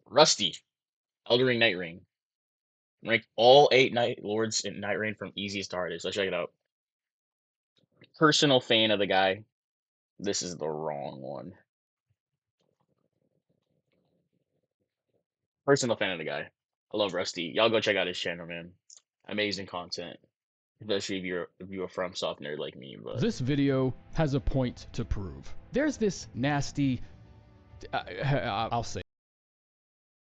Rusty, Elden Ring, Nightreign. Rank all 8 Night Lords in Nightreign from easiest to hardest. Let's check it out. Personal fan of the guy. This is the wrong one. Personal fan of the guy. I love Rusty. Y'all go check out his channel, man. Amazing content. Especially if you're a FromSoft nerd like me, but This video has a point to prove. There's this nasty, I'll say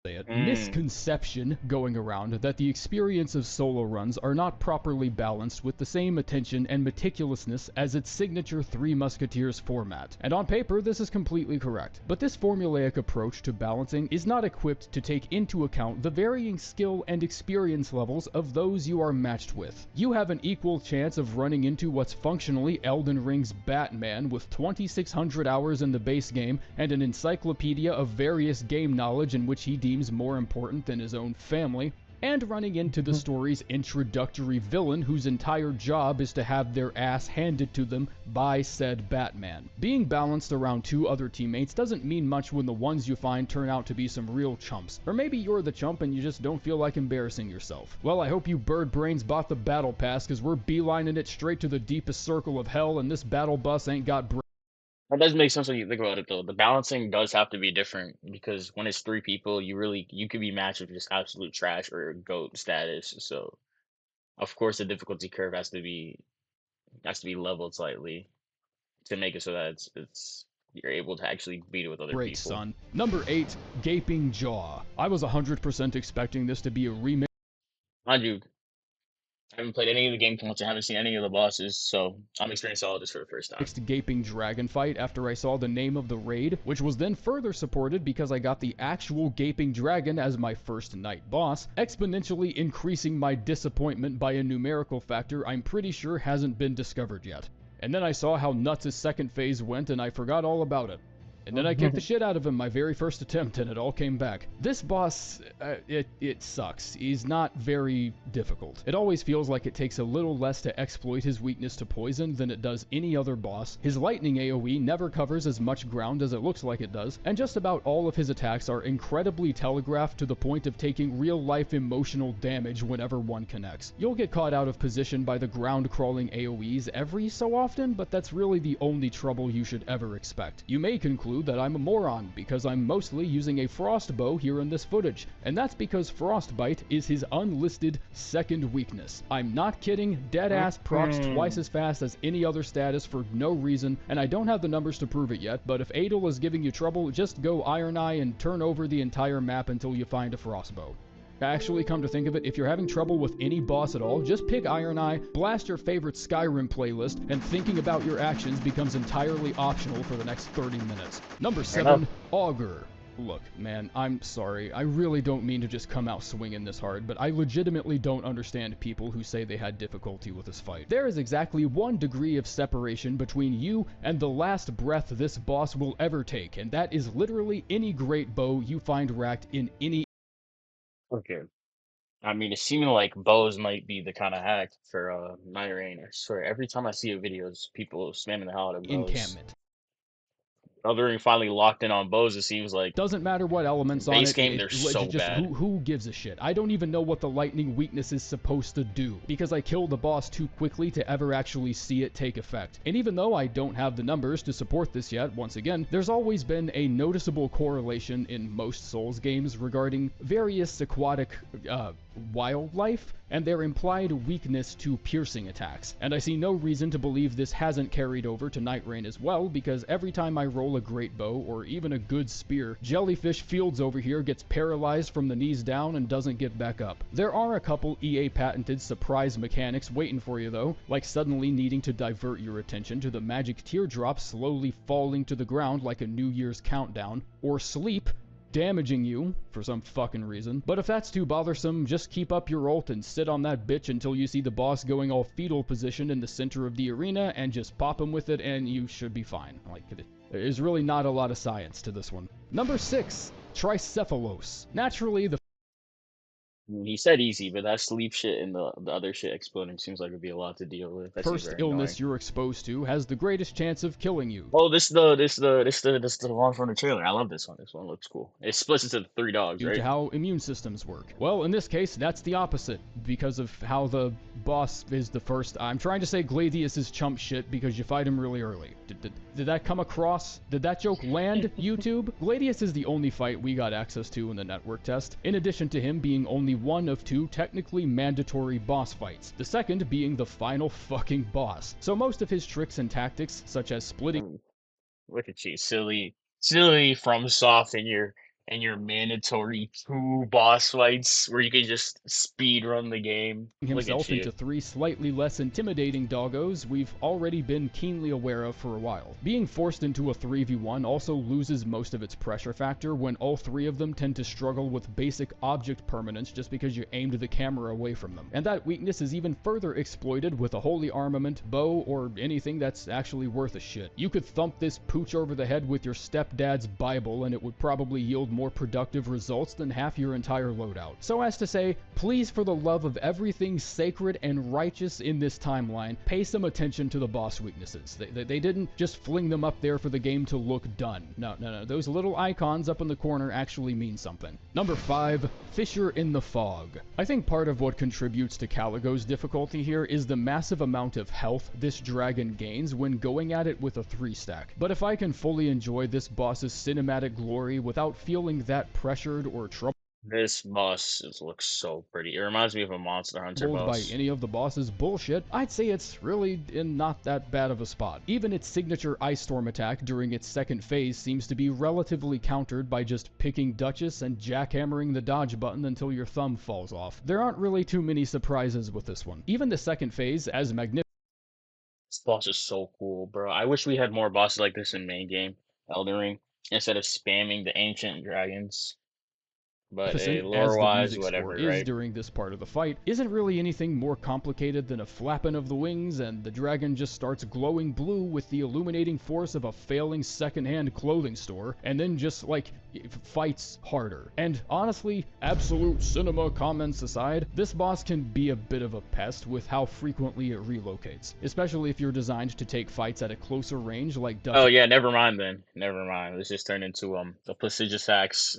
it, misconception going around that the experience of solo runs are not properly balanced with the same attention and meticulousness as its signature Three Musketeers format. And on paper, this is completely correct. But this formulaic approach to balancing is not equipped to take into account the varying skill and experience levels of those you are matched with. You have an equal chance of running into what's functionally Elden Ring's Batman with 2,600 hours in the base game and an encyclopedia of various game knowledge in which he deems more important than his own family, and running into the story's introductory villain whose entire job is to have their ass handed to them by said Batman. Being balanced around two other teammates doesn't mean much when the ones you find turn out to be some real chumps. Or maybe you're the chump and you just don't feel like embarrassing yourself. Well, I hope you bird brains bought the battle pass, cause we're beelining it straight to the deepest circle of hell, and this battle bus ain't got that does make sense when you think about it though. The balancing does have to be different because when it's 3 people, you could be matched with just absolute trash or goat status. So of course the difficulty curve has to be leveled slightly to make it so that it's you're able to actually beat it with other break, people. son. Number 8, Gaping Jaw. I was 100% expecting this to be a remix. Mind you, I haven't played any of the game modes. I haven't seen any of the bosses, so I'm experiencing all of this for the first time. Gaping Dragon fight after I saw the name of the raid, which was then further supported because I got the actual Gaping Dragon as my first night boss, exponentially increasing my disappointment by a numerical factor I'm pretty sure hasn't been discovered yet. And then I saw how nuts his second phase went and I forgot all about it. And then I kicked the shit out of him my very first attempt and it all came back. This boss, it sucks. He's not very difficult. It always feels like it takes a little less to exploit his weakness to poison than it does any other boss. His lightning AoE never covers as much ground as it looks like it does, and just about all of his attacks are incredibly telegraphed to the point of taking real-life emotional damage whenever one connects. You'll get caught out of position by the ground-crawling AoEs every so often, but that's really the only trouble you should ever expect. You may conclude that I'm a moron because I'm mostly using a frost bow here in this footage, and that's because frostbite is his unlisted second weakness. I'm not kidding, deadass procs twice as fast as any other status for no reason, and I don't have the numbers to prove it yet, but if Adel is giving you trouble, just go Iron Eye and turn over the entire map until you find a frostbow. Actually, come to think of it, if you're having trouble with any boss at all, just pick Iron Eye, blast your favorite Skyrim playlist, and thinking about your actions becomes entirely optional for the next 30 minutes. Number 7, Augur. Look, man, I'm sorry. I really don't mean to just come out swinging this hard, but I legitimately don't understand people who say they had difficulty with this fight. There is exactly 1 degree of separation between you and the last breath this boss will ever take, and that is literally any great bow you find racked in any Okay. I mean, it's seeming like bows might be the kind of hack for Nightreign. I swear, every time I see a videos, people spamming the hell out of bows. encampment. Elden Ring finally locked in on bows. It seems like Doesn't matter what elements on base it, game they're so just bad. who gives a shit? I don't even know what the lightning weakness is supposed to do, because I killed the boss too quickly to ever actually see it take effect. And even though I don't have the numbers to support this yet, once again, there's always been a noticeable correlation in most Souls games regarding various aquatic wildlife and their implied weakness to piercing attacks. And I see no reason to believe this hasn't carried over to Nightreign as well, because every time I roll a great bow or even a good spear, Jellyfish Fields over here gets paralyzed from the knees down and doesn't get back up. There are a couple EA patented surprise mechanics waiting for you though, like suddenly needing to divert your attention to the magic teardrop slowly falling to the ground like a New Year's countdown, or sleep damaging you for some fucking reason. But if that's too bothersome, just keep up your ult and sit on that bitch until you see the boss going all fetal position in the center of the arena and just pop him with it and you should be fine. Like, there's really not a lot of science to this one. Number 6, Tricephalos. Naturally, the He said easy, but that sleep shit and the other shit exploding seems like it'd be a lot to deal with. That seems First very illness annoying. you're exposed to has the greatest chance of killing you. Oh, this the one from the trailer. I love this one. This one looks cool. It splits into three dogs, Due to right? how immune systems work. Well, in this case, that's the opposite, because of how the boss is the first. I'm trying to say Gladius is chump shit because you fight him really early. Did that come across? Did that joke land, YouTube? Gladius is the only fight we got access to in the network test, in addition to him being only one of two technically mandatory boss fights, the second being the final fucking boss. So most of his tricks and tactics, such as splitting Mm, look at you, silly from soft and your mandatory two boss fights where you can just speed run the game. Look at himself you. into three slightly less intimidating doggos we've already been keenly aware of for a while. Being forced into a 3v1 also loses most of its pressure factor when all three of them tend to struggle with basic object permanence just because you aimed the camera away from them. And that weakness is even further exploited with a holy armament, bow, or anything that's actually worth a shit. You could thump this pooch over the head with your stepdad's Bible and it would probably yield more productive results than half your entire loadout. So as to say, please for the love of everything sacred and righteous in this timeline, pay some attention to the boss weaknesses. They didn't just fling them up there for the game to look done. No. Those little icons up in the corner actually mean something. Number 5, Fissure in the Fog. I think part of what contributes to Caligo's difficulty here is the massive amount of health this dragon gains when going at it with a 3-stack. But if I can fully enjoy this boss's cinematic glory without feeling that pressured or troubled This looks so pretty. It reminds me of a Monster Hunter by boss. any of the boss's bullshit, I'd say it's really in not that bad of a spot. Even its signature Ice Storm attack during its second phase seems to be relatively countered by just picking Duchess and jackhammering the dodge button until your thumb falls off. There aren't really too many surprises with this one. Even the second phase, as magnificent This boss is so cool, bro. I wish we had more bosses like this in main game, Elden Ring, instead of spamming the ancient dragons. But hey, as the lore-wise, music score whatever, is right? during this part of the fight, isn't really anything more complicated than a flapping of the wings and the dragon just starts glowing blue with the illuminating force of a failing secondhand clothing store, and then just, like, fights harder. And honestly, absolute cinema comments aside, this boss can be a bit of a pest with how frequently it relocates, especially if you're designed to take fights at a closer range like Oh Duchess yeah, never mind then. Never mind. Let's just turn into the prestigious axe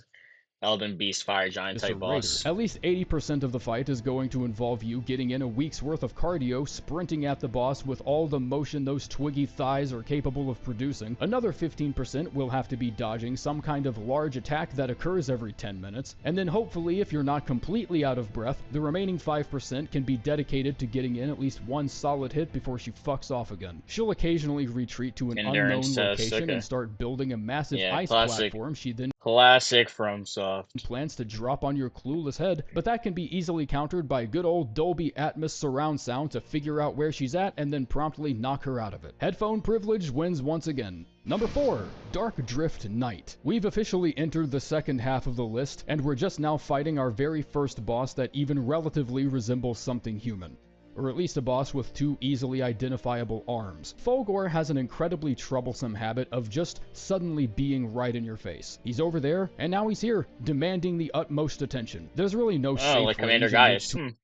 Elden Beast Fire Giant Mr. type Raider. boss. At least 80% of the fight is going to involve you getting in a week's worth of cardio, sprinting at the boss with all the motion those twiggy thighs are capable of producing. Another 15% will have to be dodging some kind of large attack that occurs every 10 minutes. And then hopefully, if you're not completely out of breath, the remaining 5% can be dedicated to getting in at least one solid hit before she fucks off again. She'll occasionally retreat to an Endurance unknown test. location Okay. and start building a massive Yeah, ice platform she then classic from Soft. plans to drop on your clueless head, but that can be easily countered by good old Dolby Atmos surround sound to figure out where she's at and then promptly knock her out of it. Headphone privilege wins once again. Number 4, Dark Drift Knight. We've officially entered the second half of the list, and we're just now fighting our very first boss that even relatively resembles something human. Or at least a boss with two easily identifiable arms. Fulgor has an incredibly troublesome habit of just suddenly being right in your face. He's over there, and now he's here, demanding the utmost attention. There's really no Oh, safe like Commander range in which Gaius. to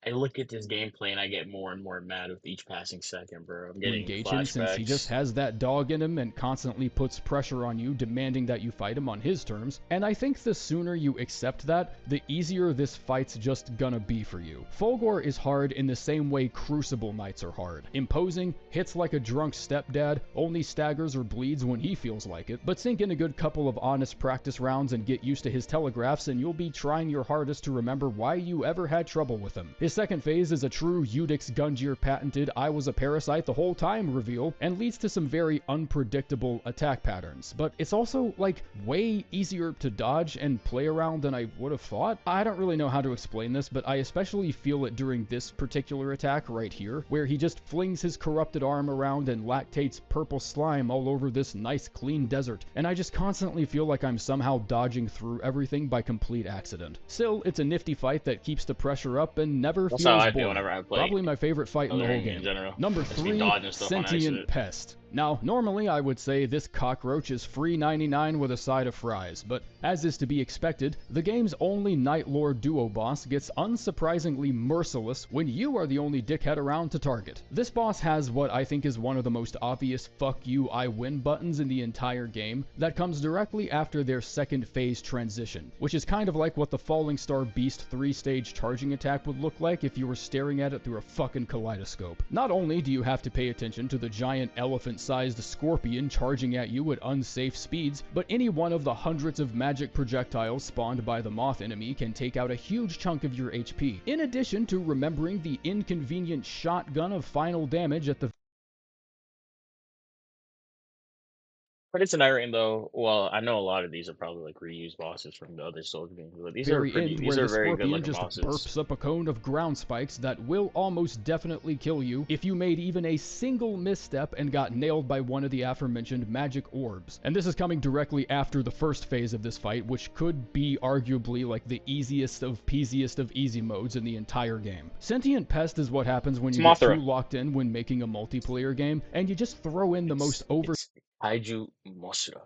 I look at this gameplay and I get more and more mad with each passing second, bro. I'm getting engage him since he just flashbacks. has that dog in him and constantly puts pressure on you, demanding that you fight him on his terms. And I think the sooner you accept that, the easier this fight's just gonna be for you. Fulgor is hard in the same way Crucible Knights are hard. Imposing, hits like a drunk stepdad, only staggers or bleeds when he feels like it, but sink in a good couple of honest practice rounds and get used to his telegraphs and you'll be trying your hardest to remember why you ever had trouble with him. His second phase is a true Udix Gungear patented I was a parasite the whole time reveal and leads to some very unpredictable attack patterns. But it's also like way easier to dodge and play around than I would have thought. I don't really know how to explain this, but I especially feel it during this particular attack right here, where he just flings his corrupted arm around and lactates purple slime all over this nice clean desert, and I just constantly feel like I'm somehow dodging through everything by complete accident. Still, it's a nifty fight that keeps the pressure up and never That's how feels I feel boring. whenever I play Probably my favorite fight in the Elden whole Ring in game. general. Number I just be 3, dodging stuff on Sentient accident. Pest. Now, normally I would say this cockroach is free 99 with a side of fries, but as is to be expected, the game's only Night Lord duo boss gets unsurprisingly merciless when you are the only dickhead around to target. This boss has what I think is one of the most obvious fuck you I win buttons in the entire game that comes directly after their second phase transition, which is kind of like what the Falling Star Beast 3-stage charging attack would look like if you were staring at it through a fucking kaleidoscope. Not only do you have to pay attention to the giant elephant-sized scorpion charging at you at unsafe speeds, but any one of the hundreds of magic projectiles spawned by the moth enemy can take out a huge chunk of your HP, in addition to remembering the inconvenient shotgun of final damage at the But it's a Nightreign though. Well, I know a lot of these are probably like reused bosses from the other Souls games, but very end these where are the very good scorpion looking just bosses. burps up a cone of ground spikes that will almost definitely kill you if you made even a single misstep and got nailed by one of the aforementioned magic orbs. And this is coming directly after the first phase of this fight, which could be arguably like the easiest of peasiest of easy modes in the entire game. Sentient Pest is what happens when It's you get too Mothra. locked in when making a multiplayer game, and you just throw in the most It's Kaiju Mothra.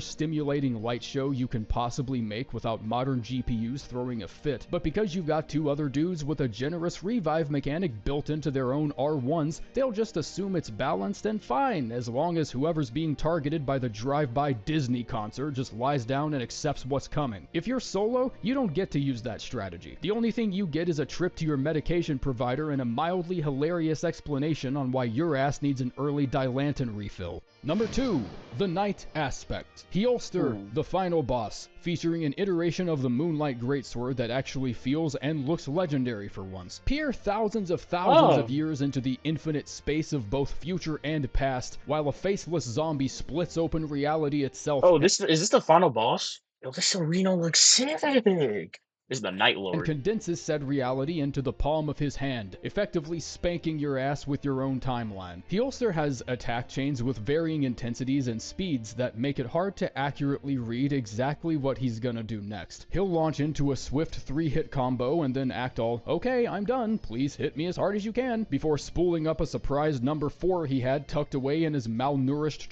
stimulating light show you can possibly make without modern GPUs throwing a fit. But because you've got two other dudes with a generous revive mechanic built into their own R1s, they'll just assume it's balanced and fine, as long as whoever's being targeted by the drive-by Disney concert just lies down and accepts what's coming. If you're solo, you don't get to use that strategy. The only thing you get is a trip to your medication provider and a mildly hilarious explanation on why your ass needs an early Dilantin refill. Number 2, the Night Aspect. Heolster, the final boss, featuring an iteration of the Moonlight Greatsword that actually feels and looks legendary for once. Peer thousands of years into the infinite space of both future and past, while a faceless zombie splits open reality itself Oh, this is this the final boss? Yo, this arena looks sick. This is the Night and Lord. condenses said reality into the palm of his hand, effectively spanking your ass with your own timeline. Heolster has attack chains with varying intensities and speeds that make it hard to accurately read exactly what he's gonna do next. He'll launch into a swift 3-hit combo and then act all, okay, I'm done, please hit me as hard as you can, before spooling up a surprise number 4 he had tucked away in his malnourished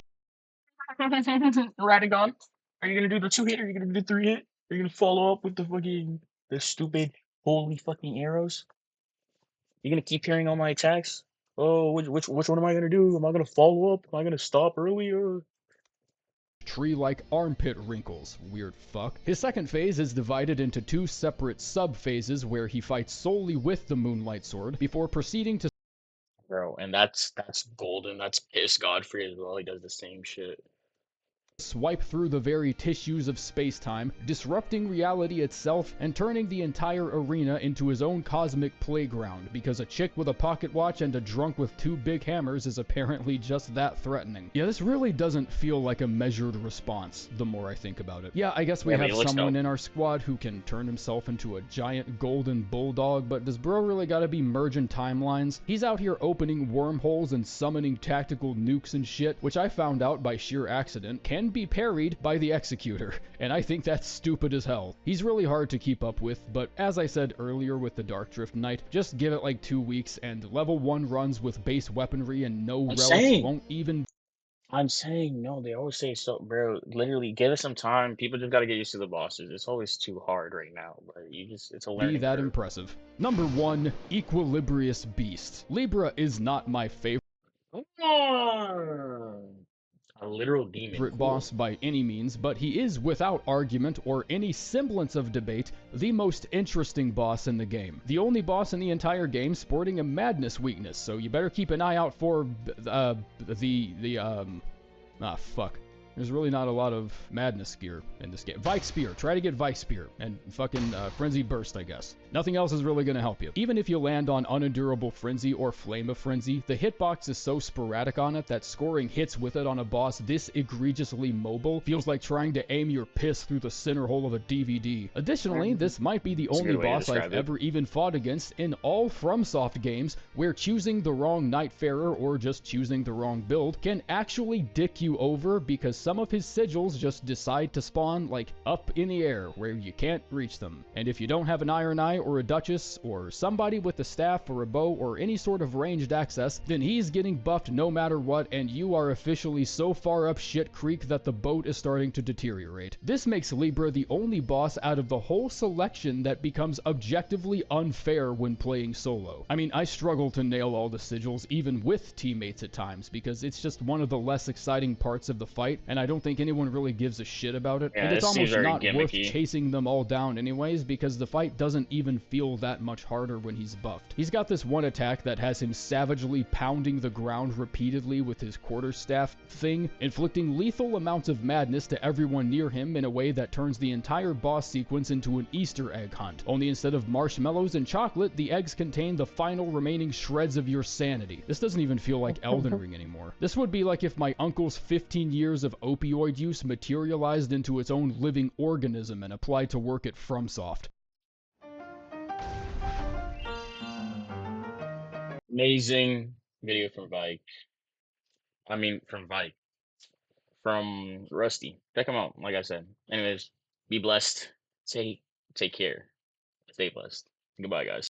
Radagon. Are you gonna do the 2-hit or are you gonna do the 3-hit? Are you gonna follow up with the stupid holy fucking arrows? You gonna keep hearing all my attacks? Oh, which one am I gonna do? Am I gonna follow up? Am I gonna stop earlier? tree-like armpit wrinkles. Weird fuck. His second phase is divided into 2 separate sub-phases where he fights solely with the Moonlight Sword before proceeding to Bro, and that's golden. That's Piss Godfrey as well. He does the same shit. swipe through the very tissues of space-time, disrupting reality itself and turning the entire arena into his own cosmic playground, because a chick with a pocket watch and a drunk with 2 big hammers is apparently just that threatening. Yeah, this really doesn't feel like a measured response, the more I think about it. Yeah, I guess we Yeah, but have he looks someone dope. in our squad who can turn himself into a giant golden bulldog, but does bro really gotta be merging timelines? He's out here opening wormholes and summoning tactical nukes and shit, which I found out by sheer accident can be parried by the Executor, and I think that's stupid as hell. He's really hard to keep up with, but as I said earlier with the Dark Drift Knight, just give it like 2 weeks and level 1 runs with base weaponry and no I'm relics saying. won't even I'm saying no. They always say so, bro. Literally, give it some time. People just gotta get used to the bosses. It's always too hard right now, but it's a be learning that curve. impressive. Number 1, Equilibrious Beast. Libra is not my favorite A literal demon. Cool. boss by any means, but he is, without argument or any semblance of debate, the most interesting boss in the game. The only boss in the entire game sporting a madness weakness, so you better keep an eye out for fuck. There's really not a lot of madness gear in this game. Vike Spear. Try to get Vike Spear. And fucking Frenzy Burst, I guess. Nothing else is really going to help you. Even if you land on Unendurable Frenzy or Flame of Frenzy, the hitbox is so sporadic on it that scoring hits with it on a boss this egregiously mobile feels like trying to aim your piss through the center hole of a DVD. Additionally, this might be the That's a only good way to boss I've describe it. ever even fought against in all FromSoft games where choosing the wrong Nightfarer or just choosing the wrong build can actually dick you over because some of his sigils just decide to spawn like up in the air where you can't reach them. And if you don't have an Iron Eye or a Duchess or somebody with a staff or a bow or any sort of ranged access, then he's getting buffed no matter what, and you are officially so far up shit creek that the boat is starting to deteriorate. This makes Libra the only boss out of the whole selection that becomes objectively unfair when playing solo. I mean, I struggle to nail all the sigils even with teammates at times because it's just one of the less exciting parts of the fight, and I don't think anyone really gives a shit about it. Yeah, And it it's seems almost very not worth gimmicky. chasing them all down anyways because the fight doesn't even feel that much harder when he's buffed. He's got this one attack that has him savagely pounding the ground repeatedly with his quarterstaff thing, inflicting lethal amounts of madness to everyone near him in a way that turns the entire boss sequence into an Easter egg hunt. Only instead of marshmallows and chocolate, the eggs contain the final remaining shreds of your sanity. This doesn't even feel like Elden Ring anymore. This would be like if my uncle's 15 years of opioid use materialized into its own living organism and applied to work at FromSoft. Amazing video from Vike. I mean, from Vike. From Rusty. Check him out, like I said. Anyways, be blessed. Take care. Stay blessed. Goodbye, guys.